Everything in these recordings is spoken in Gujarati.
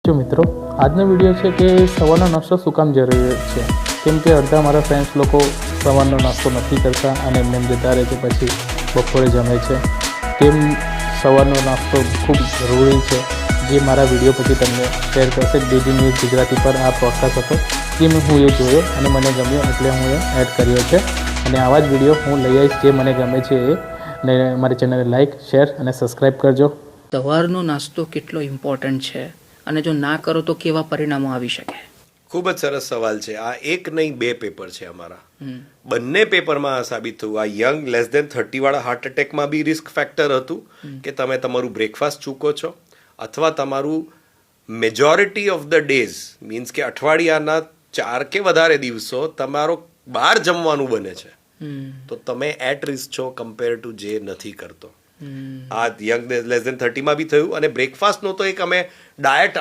જો મિત્રો, આજનો વિડીયો છે કે સવારનો નાસ્તો શું કામ જરૂરી છે. કેમ કે અડધા મારા ફ્રેન્ડ્સ લોકો સવારનો નાસ્તો નથી કરતા અને એમને જતા રહે છે, પછી બપોરે જમે છે. કેમ સવારનો નાસ્તો ખૂબ જરૂરી છે, જે મારા વિડીયો પછી તમને શેર કરશે. ડીડી ન્યૂઝ ગુજરાતી પર આ પોડકાસ્ટ હતો, જે હું એ જોયો અને મને ગમ્યો એટલે હું એ એડ કર્યો છે. અને આવા જ વિડીયો હું લઈ આવીશ જે મને ગમે છે એ. અને મારી ચેનલને લાઇક, શેર અને સબસ્ક્રાઈબ કરજો. સવારનો નાસ્તો કેટલો ઇમ્પોર્ટન્ટ છે અને જો ના કરો તો કેવા પરિણામો આવી શકે? ખૂબ જ સરસ સવાલ છે. આ એક નહીં 2 પેપર છે અમારા. બંને પેપરમાં સાબિત થયું. આ યંગ લેસ દેન 30 વાળા હાર્ટ એટેકમાં બી રિસ્ક ફેક્ટર હતું કે તમે તમારું બ્રેકફાસ્ટ ચૂકો છો, અથવા તમારું majority of the days means કે અઠવાડિયાના 4 કે વધારે દિવસો તમારો બહાર જમવાનું બને છે, તો તમે એટ રિસ્ક છો કમ્પેર ટુ જે નથી કરતો. આ યંગ લેસ દેન 30માં બી થયું. અને બ્રેકફાસ્ટનો તો એક અમે ડાયટ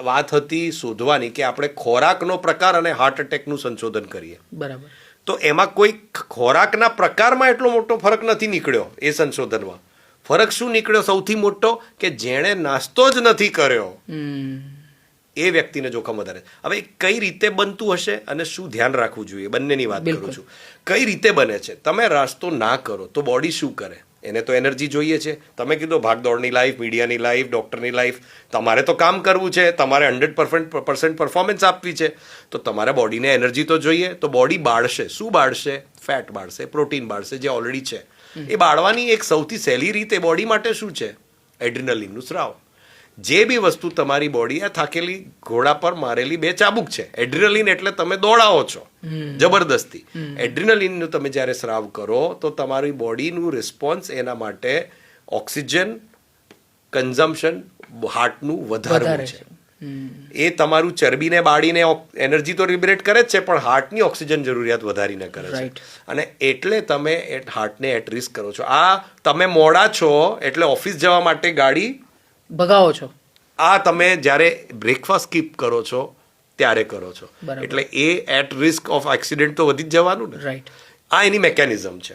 વાત હતી શોધવાની કે આપણે ખોરાકનો પ્રકાર અને હાર્ટ એટેકનું સંશોધન કરીએ. બરાબર. તો એમાં કોઈ ખોરાકના પ્રકારમાં એટલો મોટો ફરક નથી નીકળ્યો. એ સંશોધનમાં ફરક શું નીકળ્યો સૌથી મોટો, કે જેણે નાસ્તો જ નથી કર્યો એ વ્યક્તિને જોખમ વધારે. હવે કઈ રીતે બનતું હશે અને શું ધ્યાન રાખવું જોઈએ, બંનેની વાત કરું છું. કઈ રીતે બને છે? તમે નાસ્તો ના કરો તો બોડી શું કરે? એને તો એનર્જી જોઈએ છે. તમે કીધું ભાગદોડની લાઈફ, મીડિયાની લાઈફ, ડૉક્ટરની લાઈફ, તમારે તો કામ કરવું છે, તમારે 100% પરફોર્મન્સ આપવી છે, તો તમારા બોડીને એનર્જી તો જોઈએ. તો બોડી બાળશે. શું બાળશે? ફેટ બાળશે, પ્રોટીન બાળશે, જે ઓલરેડી છે. એ બાળવાની એક સૌથી સહેલી રીત એ બોડી માટે શું છે? એડ્રિનલિનનું સ્રાવ. જે બી વસ્તુ તમારી બોડી આ થાકેલી ઘોડા પર મારેલી 2 ચાબુક છે. એડ્રિનલિન એટલે તમે દોડાવો છો જબરદસ્તી. એડ્રિનલિનનું તમે જ્યારે સ્રાવ કરો તો તમારી બોડીનું રિસ્પોન્સ એના માટે ઓક્સિજન કન્ઝમ્પશન હાર્ટનું વધારવું છે. એ તમારું ચરબીને બાળીને એનર્જી તો લિબરેટ કરે જ છે, પણ હાર્ટની ઓક્સિજન જરૂરિયાત વધારીને કરે છે. અને એટલે તમે હાર્ટને એટ રિસ્ક કરો છો. આ તમે મોડા છો એટલે ઓફિસ જવા માટે ગાડી ભગાવો છો. આ તમે જ્યારે બ્રેકફાસ્ટ સ્કીપ કરો છો ત્યારે કરો છો. એટલે A at risk of accident તો વધી જ જવાનું ને. રાઈટ. આ એની મેકેનિઝમ છે.